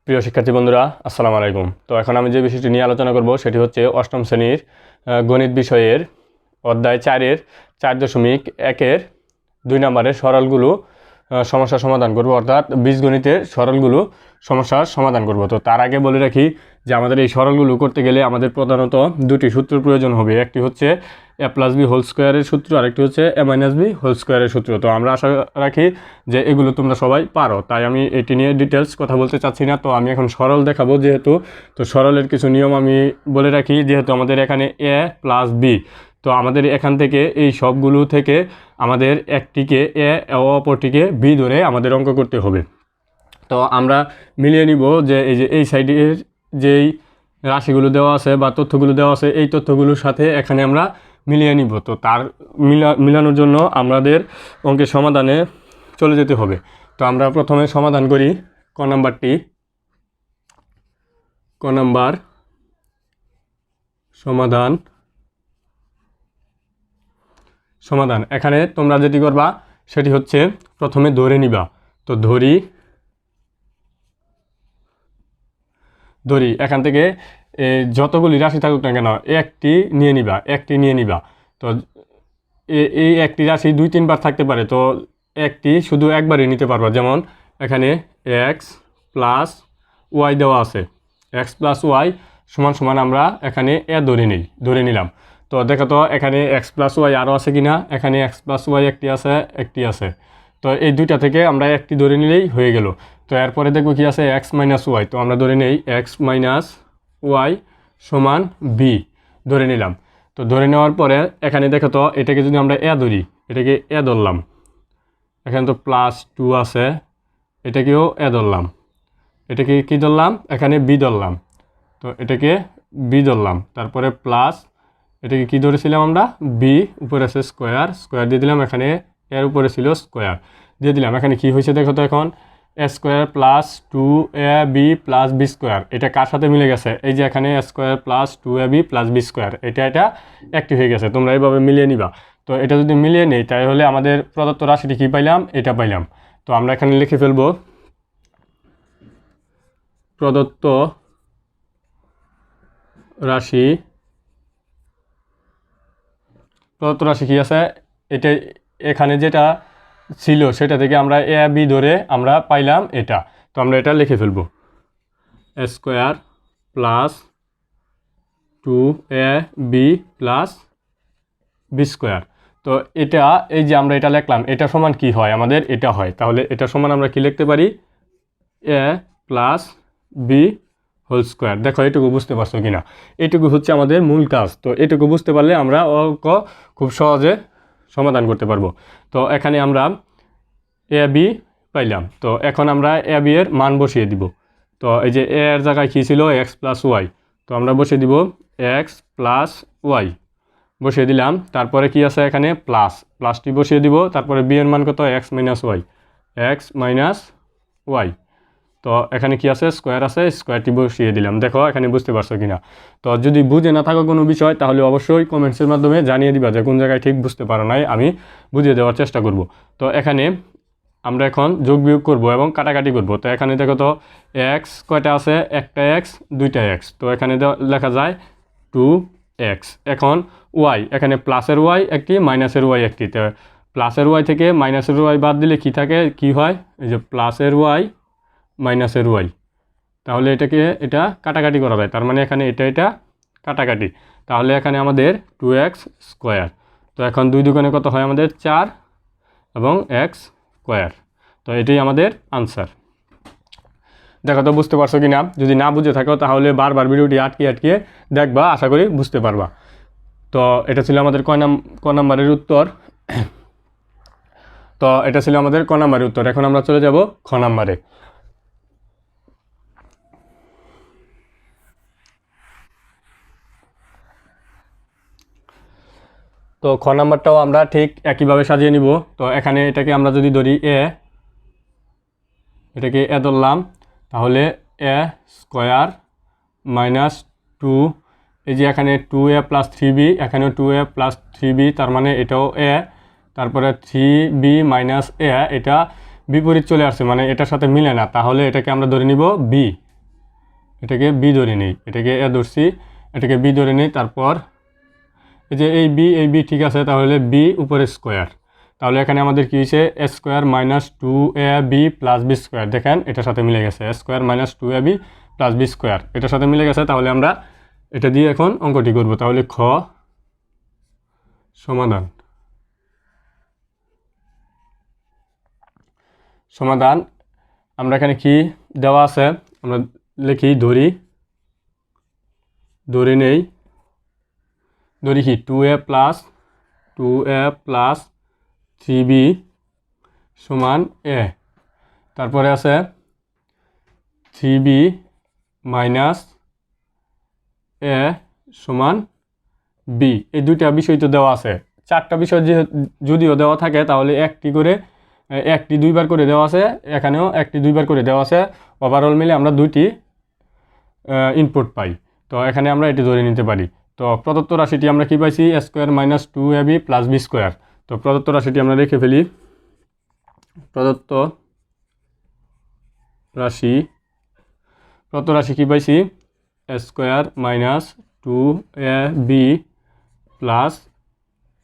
প্রিয় শিক্ষার্থী বন্ধুরা, আসসালামু আলাইকুম। তো এখন আমি যে বিষয়টি নিয়ে আলোচনা করব সেটি হচ্ছে অষ্টম শ্রেণীর গণিত বিষয়ের অধ্যায় 4-এর 4.1-এর 2 নম্বরের সরলগুলো সমস্যার সমাধান করব, অর্থাৎ বীজগণিতের সরলগুলো সমস্যার সমাধান করব। তো তার আগে বলে রাখি যে আমাদের এই সরলগুলো করতে গেলে আমাদের প্রধানত দুটি সূত্রের প্রয়োজন হবে। একটি হচ্ছে a+b² সূত্র, আরেকটি হচ্ছে a-b² সূত্র। তো আমরা আশা রাখি যে এগুলো তোমরা সবাই পারো, তাই আমি এটি নিয়ে ডিটেলস কথা বলতে চাচ্ছি না। তো আমি এখন সরল দেখাবো যেহেতু, তো সরলের কিছু নিয়ম আমি বলে রাখি। যেহেতু আমাদের এখানে a+b, তো আমাদের এখান থেকে এই সবগুলো থেকে আমাদের একটিকে এ ও অপরটিকে বি ধরে আমাদের অঙ্ক করতে হবে। তো আমরা মিলিয়ে নিব যে এই সাইডের যেই রাশিগুলো দেওয়া আছে বা তথ্যগুলো দেওয়া আছে, এই তথ্যগুলোর সাথে এখানে আমরা মিলিয়ে নিব। তো তার মিলানোর জন্য আমাদের অঙ্কের সমাধানে চলে যেতে হবে। তো আমরা প্রথমে সমাধান করি ক নাম্বার সমাধান। এখানে তোমরা যেটি করবা সেটি হচ্ছে প্রথমে ধরে নিবা। তো ধরি এখান থেকে যতগুলি রাশি থাকুক না কেন একটি নিয়ে নিবা। তো এই একটি রাশি 2-3 বার থাকতে পারে, তো একটি শুধু একবারই নিতে পারবা। যেমন এখানে x+y দেওয়া আছে, x+y সমান আমরা এখানে এ ধরে নিলাম। তো দেখো তো এখানে x+y আরও আছে কিনা, এখানে x+y একটি আছে। তো এই দুইটা থেকে আমরা একটি ধরে নিলেই হয়ে গেল। তো এরপরে দেখবো কি আছে, x-y। তো আমরা ধরে নেই x-y সমান b ধরে নিলাম। তো ধরে নেওয়ার পরে এখানে দেখো তো এটাকে যদি আমরা এ ধরি, এটাকে এ ধরলাম, এখানে তো +2 আছে, এটাকেও এ ধরলাম, এটাকে কি ধরলাম, এখানে বি ধরলাম। তো এটাকে বি ধরলাম, তারপরে প্লাস এটাকে কি ধরেছিলাম আমরা, বি, উপরে আছে স্কোয়ার দিয়ে দিলাম, এখানে এর উপরে ছিল স্কোয়ার দিয়ে দিলাম। এখানে কি হয়েছে দেখো তো, এখন a² + 2ab + b², এটা কার সাথে মিলে গেছে, এই যে এখানে a² + 2ab + b², এটা একটি হয়ে গেছে। তোমরা এইভাবে মিলিয়ে নিবা। তো এটা যদি মিলিয়ে নেই তাহলে আমাদের প্রদত্ত রাশিটি কী পাইলাম, এটা পাইলাম। তো আমরা এখানে লিখে ফেলবো প্রদত্ত রাশি কি আছে, এটা এখানে যেটা ছিল সেটা থেকে আমরা এ বি ধরে আমরা পাইলাম এটা। তো আমরা এটা লিখে ফেলবো a² + 2ab + b²। তো এটা এই যে আমরা এটা লিখলাম, এটা সমান কি হয়, আমাদের এটা হয়। তাহলে এটা সমান আমরা কি লিখতে পারি, a + b²। দেখো এটুকু বুঝতে পারছো কিনা, এটুকু হচ্ছে আমাদের মূল কাজ। তো এটুকু বুঝতে পারলে আমরা অঙ্ক খুব সহজে সমাধান করতে পারবো। তো এখানে আমরা এ বি পাইলাম। তো এখন আমরা এ বি এর মান বসিয়ে দিব। তো এই যে এ এর জায়গায় কী ছিল, x+y, তো আমরা বসিয়ে দিব x+y বসিয়ে দিলাম। তারপরে কি আছে, এখানে প্লাসটি বসিয়ে দিব। তারপরে বি এর মান কত, x-y। তো এখানে কি আছে, স্কোয়ার আছে, স্কোয়ারটি বসিয়ে দিলাম। দেখো এখানে বুঝতে পারছো কিনা। তো যদি বুঝে না থাকো কোনো বিষয় তাহলে অবশ্যই কমেন্টসের মাধ্যমে জানিয়ে দিবা যে কোন জায়গায় ঠিক বুঝতে পারো নাই, আমি বুঝিয়ে দেওয়ার চেষ্টা করব। তো এখানে আমরা এখন যোগ বিয়োগ করব এবং কাটাকাটি করব। তো এখানে দেখো তো এক্স কয়টা আছে, একটা এক্স, দুইটা এক্স। তো এখানে লেখা যায় 2x। এখন ওয়াই, এখানে প্লাসের ওয়াই একটি, মাইনাসের ওয়াই একটি। তো প্লাসের ওয়াই থেকে মাইনাসের ওয়াই বাদ দিলে কি থাকে, কি হয়, এই যে প্লাসের ওয়াই মাইনাসের ওয়াই। তাহলে এটা কাটাকাটি করা যায়, তার মানে এখানে এটা কাটাকাটি। তাহলে এখানে আমাদের 2x²। তো এখন 2 দুগুণে কত হয়, আমাদের 4 এবং x²। তো এটাই আমাদের আনসার। দেখো তো বুঝতে পারছো কি না, যদি না বুঝে থাকো তাহলে বারবার ভিডিওটি আটকে দেখবা, আশা করি বুঝতে পারবা। তো এটা ছিল আমাদের ক নাম্বারের উত্তর। তো এটা ছিল আমাদের ক নাম্বারের উত্তর। এখন আমরা চলে যাব খ নাম্বারে। তো খ নাম্বারটাও আমরা ঠিক একইভাবে সাজিয়ে নিব। তো এখানে এটাকে আমরা যদি ধরি এটাকে এ ধরলাম, তাহলে a² - 2, এই যে এখানে 2a + 3b, এখানেও 2a + 3b, তার মানে এটাও a। তারপরে 3b - a, এটা বিপরীত চলে আসছে, মানে এটার সাথে মিলে না, তাহলে এটাকে আমরা ধরে নিব b। এটাকে বি ধরে নিই, এটাকে এ ধরছি, এটাকে বি ধরে নিই। তারপর এই যে এই বি ঠিক আছে, তাহলে বি উপরে স্কোয়ার, তাহলে এখানে আমাদের কী হয়েছে এ square minus two A B plus B square. দেখেন এটার সাথে মিলে গেছে, এ square minus two A B plus B square এটার সাথে মিলে গেছে। তাহলে আমরা এটা দিয়ে এখন অঙ্কটি করব। তাহলে খ সমাধান, সমাধান আমরা এখানে কি দেওয়া আছে আমরা লিখি, ধরি নেই, ধরি কি টু এ প্লাস থ্রি বি সমান এ, তারপরে আছে থ্রি বি মাইনাস এ সমান বি। এই দুইটা বিষয় তো দেওয়া আছে, চারটা বিষয় যদিও দেওয়া থাকে তাহলে একটি দুইবার করে দেওয়া আছে, এখানেও একটি দুইবার করে দেওয়া আছে, ওভারঅল মিলে আমরা দুইটি ইনপুট পাই। তো এখানে আমরা এটি ধরে নিতে পারি। তো প্রদত্ত রাশিটি আমরা কি পাইছি, এ square minus two A B plus B square. তো প্রদত্ত রাশিটি আমরা রেখে ফেলি, প্রদত্ত রাশি কি পাইছি, এ square minus two A B plus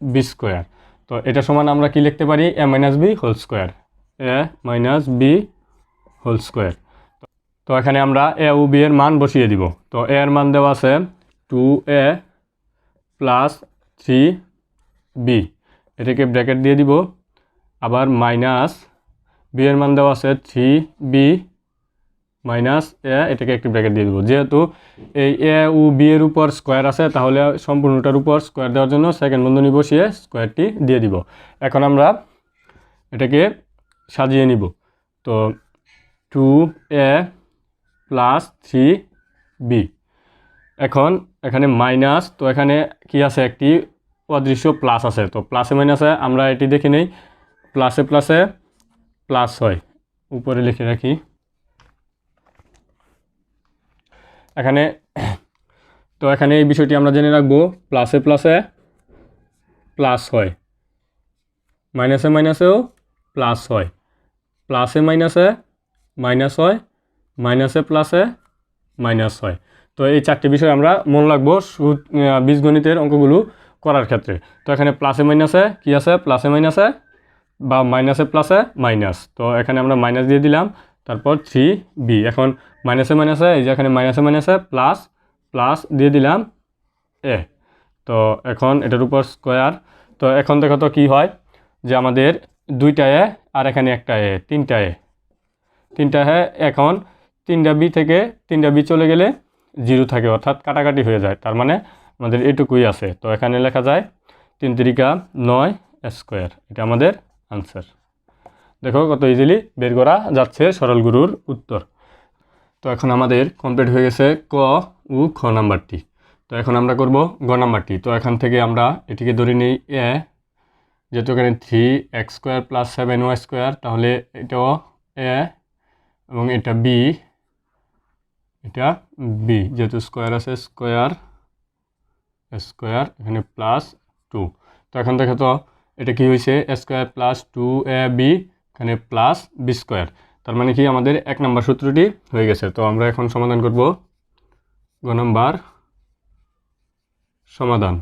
B square. তো এটা সমান আমরা কি লিখতে পারি, এ মাইনাস বি হোল স্কোয়ার, এ মাইনাস বি হোল স্কোয়ার। তো এখানে আমরা এ ও বি এর মান বসিয়ে দিব। তো এ এর মান দেওয়া আছে টু এ প্লাস থ্রি বি, এটাকে ব্র্যাকেট দিয়ে দিব, আবার মাইনাস বি এর মান দেওয়া আছে থ্রি বি মাইনাস এ, এটাকে একটি ব্র্যাকেট দিয়ে দিব। যেহেতু এই এ ও বি এর উপর স্কোয়ার আছে, তাহলে সম্পূর্ণটার উপর স্কোয়ার দেওয়ার জন্য সেকেন্ড বন্ধনী বসিয়ে স্কোয়ারটি দিয়ে দিব। এখন আমরা এটাকে সাজিয়ে নিব। তো টু এ প্লাস থ্রি বি, এখন এখানে মাইনাস, তো এখানে কি আছে একটি অদৃশ্য প্লাস আছে, তো প্লাসে মাইনাসে আমরা এটি দেখে নেই, প্লাসে প্লাস হয়, উপরে লিখে রাখি। এখানে তো এখানে এই বিষয়টি আমরা জেনে রাখবো, প্লাসে প্লাস হয়, মাইনাসেও প্লাস হয়, প্লাসে মাইনাসে মাইনাস হয়, মাইনাসে প্লাসে মাইনাস হয়। তো এই চারটি বিষয় আমরা মনে রাখবো বীজগণিতের অঙ্কগুলো করার ক্ষেত্রে। তো এখানে প্লাসে মাইনাসে কি আছে, প্লাসে মাইনাসে বা মাইনাসে প্লাসে মাইনাস, তো এখানে আমরা মাইনাস দিয়ে দিলাম, তারপর থ্রি বি। এখন মাইনাসে এই যে এখানে মাইনাসে প্লাস দিয়ে দিলাম এ। তো এখন এটার উপর স্কোয়ার। তো এখন দেখো তো কী হয়, যে আমাদের দুইটা এ আর এখানে একটা এ, তিনটা এ, এখন তিনটা বি চলে গেলে জিরো থাকে, অর্থাৎ কাটাকাটি হয়ে যায়, তার মানে আমাদের এটুকুই আছে। তো এখানে লেখা যায় 3 × 9 স্কোয়ার, এটা আমাদের আনসার। দেখো কত ইজিলি বের করা যাচ্ছে সরল গুরুর উত্তর। তো এখন আমাদের কমপ্লিট হয়ে গেছে ক ও খ নাম্বারটি। তো এখন আমরা করব গ নাম্বারটি। তো এখান থেকে আমরা এটিকে ধরে নিই এ, যেহেতু এখানে 3x² + 7y², তাহলে এটাও এ এবং এটা বি, যেহেতু স্কোয়ার আছে স্কোয়ার এখানে +2। তো এখন দেখো তো এটা কি হয়েছে, a² + 2ab এখানে প্লাস b², তার মানে কি আমাদের 1 নম্বর সূত্রটি হয়ে গেছে। তো আমরা এখন সমাধান করব গ নম্বর সমাধান।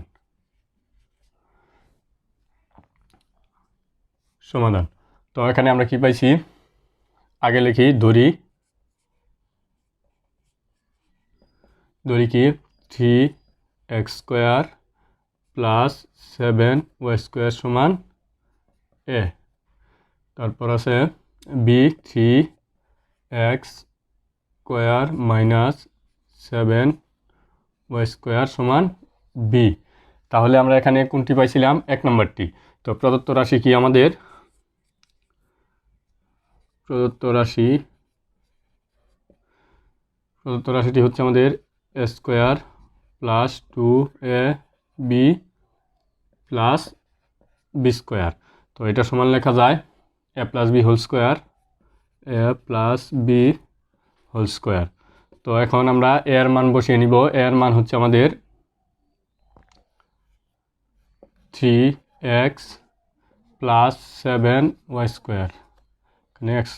তো এখানে আমরা কি পাইছি, আগে লিখি ধরি কি 3x² + 7y² সমান এ, তারপর আছে বি 3x² - 7y² সমান বি। তাহলে আমরা এখানে কোনটি পাইছিলাম, 1 নম্বরটি। তো প্রদত্ত রাশি কি আমাদের, প্রদত্ত রাশিটি হচ্ছে আমাদের a² + 2ab + b²। তো এটা সমান লেখা যায় a + b² তো এখন আমরা a এর মান বসিয়ে নিব। a এর মান হচ্ছে আমাদের 3x + 7y², এখানে x²,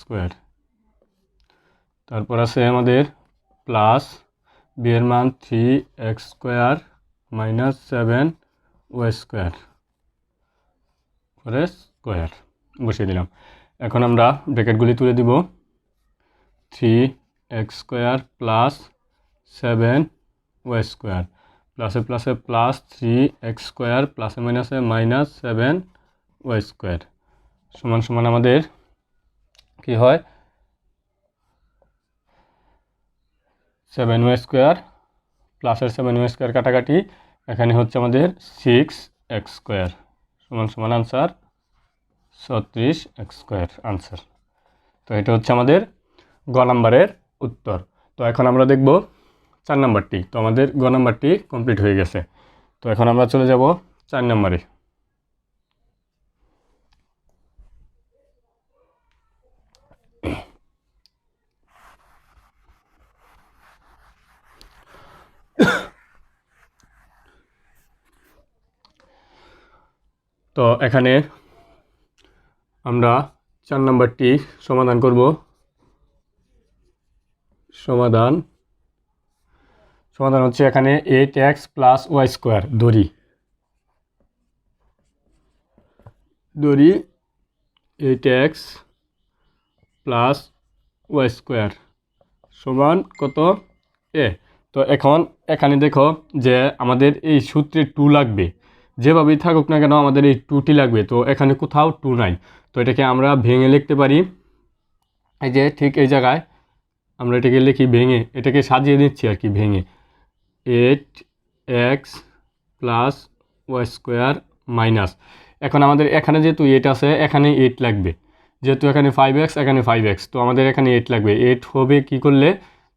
তারপর আছে আমাদের প্লাস বি এর মান 3x² মাইনাস 7y² পরে স্কোয়ার বসিয়ে দিলাম। এখন আমরা ব্র্যাকেটগুলি তুলে দিব। 3x² প্লাস 7y² প্লাসে প্লাসে প্লাস 3x² প্লাসে মাইনাসে মাইনাস 7y² সমান সমান আমাদের কি হয় 7y² প্লাসের 7y² কাটাকাটি এখানে হচ্ছে আমাদের 6x² সমান সমান আনসার 36x² আনসার। তো এটা হচ্ছে আমাদের গ নাম্বারের উত্তর। তো এখন আমরা দেখব 4 নাম্বারটি। তো আমাদের গ নাম্বারটি কমপ্লিট হয়ে গেছে। তো এখন আমরা চলে যাব 4 নাম্বারে। তো এখানে আমরা 4 নাম্বারটি সমাধান করব। সমাধান হচ্ছে এখানে 8x প্লাস y² ধরি 8x প্লাস y² সমান কত এ। তো এখন এখানে দেখো যে আমাদের এই সূত্রে 2 লাগবে, যেভাবেই থাকুক না কেন আমাদের এই 2টি লাগবে। তো এখানে কোথাও 2 নাই। তো এটাকে আমরা ভেঙে লিখতে পারি। এই যে ঠিক এই জায়গায় আমরা এটাকে লিখি ভেঙে, এটাকে সাজিয়ে দিচ্ছি আর কি ভেঙে। 8x প্লাস y² মাইনাস, এখন আমাদের এখানে যেহেতু 8 আছে এখানে 8 লাগবে, যেহেতু এখানে 5x এখানে 5x, তো আমাদের এখানে 8 লাগবে। 8 হবে কি করলে,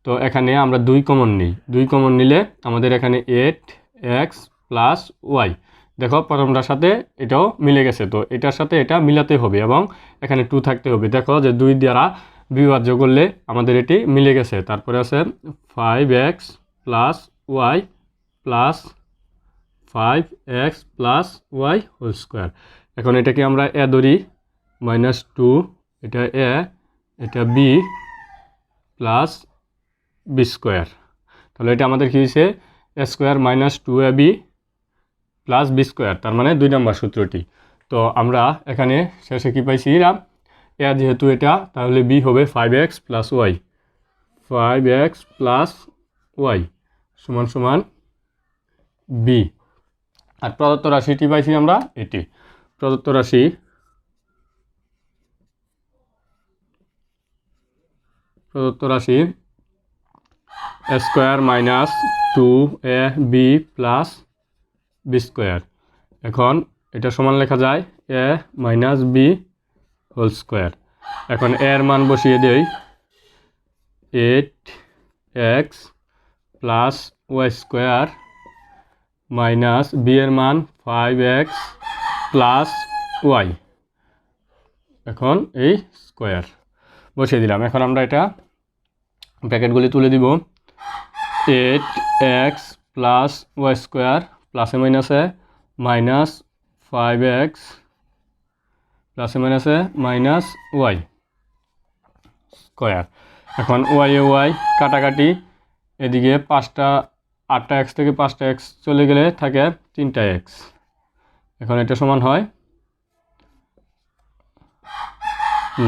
তো এখানে আমরা 2 কমন নিই, 2 কমন নিলে আমাদের এখানে 8x প্লাস y, দেখো প্রথমটার সাথে এটাও মিলে গেছে। তো এটার সাথে এটা মিলাতে হবে এবং এখানে 2 থাকতে হবে। দেখো যে 2 দ্বারা বিভাজ্য করলে আমাদের এটি মিলে গেছে। তারপরে আছে 5x plus y plus 5x plus y whole square. এখন এটাকে আমরা এ ধরি -2, এটা এ, এটা বি প্লাস b²। তাহলে এটা আমাদের কী হয়েছে a² minus 2ab plus b², তার মানে 2 নম্বর সূত্রটি। তো আমরা এখানে শেষে কী পাইছি না, এ যেহেতু এটা, তাহলে বি হবে 5x plus Y, 5x plus Y সমান সমান বি। আর প্রদত্ত রাশিটি পাইছি আমরা এটি। প্রদত্ত রাশি a² minus 2ab plus b²। এখন এটা সমান লেখা যায় a minus B whole square. এখন এর মান বসিয়ে দেই 8x plus y² minus B এর মান 5x প্লাস ওয়াই, এখন এই স্কোয়ার বসিয়ে দিলাম। এখন আমরা এটা ব্র্যাকেটগুলি তুলে দিব। 8x প্লাস y² প্লাসে মাইনাসে মাইনাস 5x প্লাসে মাইনাসে মাইনাস ওয়াই স্কোয়ার। এখন ওয়াই এ ওয়াই কাটাকাটি, এদিকে 8টা x থেকে 5টা x চলে গেলে থাকে 3টা x। এখন এটা সমান হয়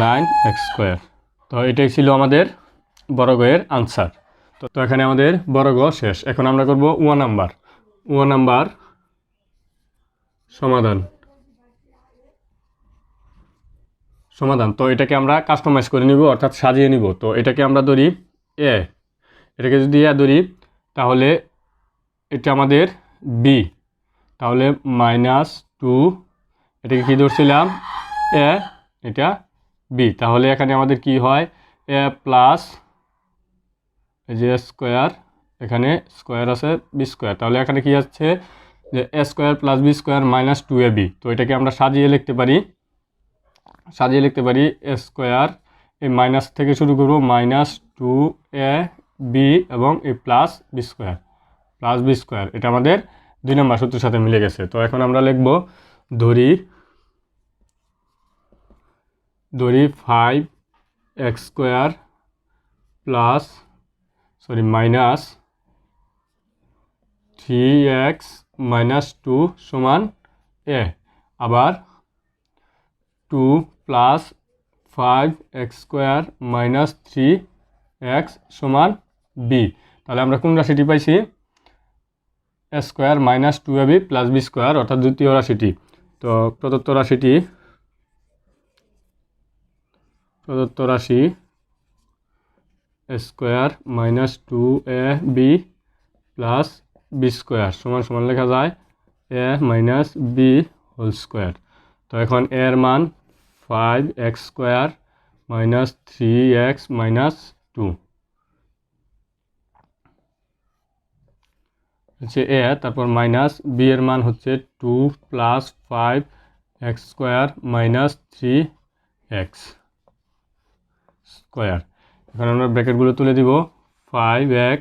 9x²। তো এটাই ছিল আমাদের বর্গের আনসার। তো এখানে আমাদের বর্গ শেষ। এখন আমরা করব ও নাম্বার সমাধান। তো এটাকে আমরা কাস্টমাইজ করে নিব, অর্থাৎ সাজিয়ে নিব। তো এটাকে আমরা ধরি এ, এটাকে যদি এ ধরি তাহলে এটা আমাদের বি, তাহলে -2, এটাকে কী ধরছিলাম এ, এটা বি, তাহলে এখানে আমাদের কি হয় এ প্লাস এই যে স্কোয়ার, এখানে স্কোয়ার আছে b², তাহলে এখানে কি আছে যে a² plus b² minus 2ab। তো এটাকে আমরা সাজিয়ে লিখতে পারি a², এই মাইনাস থেকে শুরু করব -2ab এবং এই প্লাস b², এটা আমাদের 2 নম্বর সূত্রের সাথে মিলে গেছে। তো এখন আমরা লিখব ধরি 5x² plus minus 3x minus 2 সমান a, আবার 2 plus 5x square minus 3x সমান b। তাহলে আমরা কোন রাশিটি পাইছি? a square minus 2ab plus b square, অর্থাৎ দ্বিতীয় রাশিটি। তো প্রদত্ত রাশি a square minus 2ab plus b square সমান সমান লেখা যায় a minus b whole square. তো এখন a এর মান 5x square minus 3x minus 2 হচ্ছে a, তারপর মাইনাস b এর মান হচ্ছে 2 plus 5x square minus 3x square. এখন আমরা ব্র্যাকেটগুলো তুলে দিব, 5x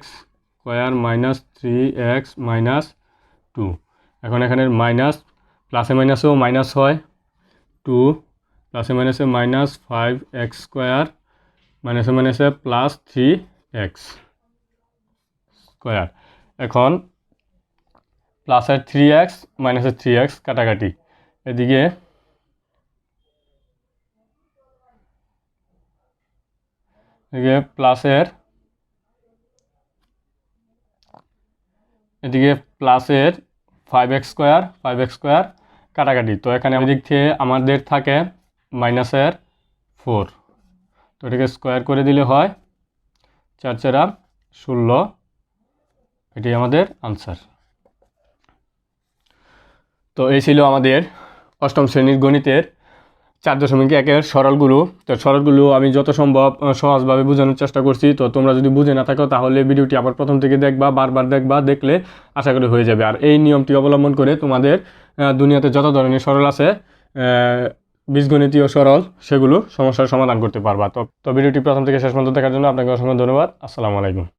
square minus 3x minus 2। এখন এখানে মাইনাস প্লাসে মাইনাসেও মাইনাস হয়, 2 প্লাসে মাইনাসে মাইনাস 5x স্কোয়ার মাইনাসে মাইনাসে প্লাস 3x স্কোয়ার। এখন প্লাসের 3x মাইনাসের 3x কাটাকাটি, এদিকে প্লাসের 5x স্কোয়ার কাটাকাটি। তো এখানে এদিক থেকে আমাদের থাকে মাইনাসের 4, তো এটাকে স্কোয়ার করে দিলে হয় 4 4 16, এটি আমাদের আনসার। তো এই ছিল আমাদের অষ্টম শ্রেণীর গণিতের 4.1-এর সরলগুলো। তো সরলগুলো আমি যত সম্ভব সহজভাবে বোঝানোর চেষ্টা করছি। তো তোমরা যদি বুঝে না থাকো তাহলে ভিডিওটি আবার প্রথম থেকে দেখবা, বারবার দেখবা, দেখলে আশা করি হয়ে যাবে। আর এই নিয়মটি অবলম্বন করে তোমাদের দুনিয়াতে যত ধরনের সরল আছে, বীজগণিতীয় সরল, সেগুলো সমস্যার সমাধান করতে পারবা। তো ভিডিওটি প্রথম থেকে শেষ পর্যন্ত দেখার জন্য আপনাকে অসংখ্য ধন্যবাদ। আসসালামু আলাইকুম।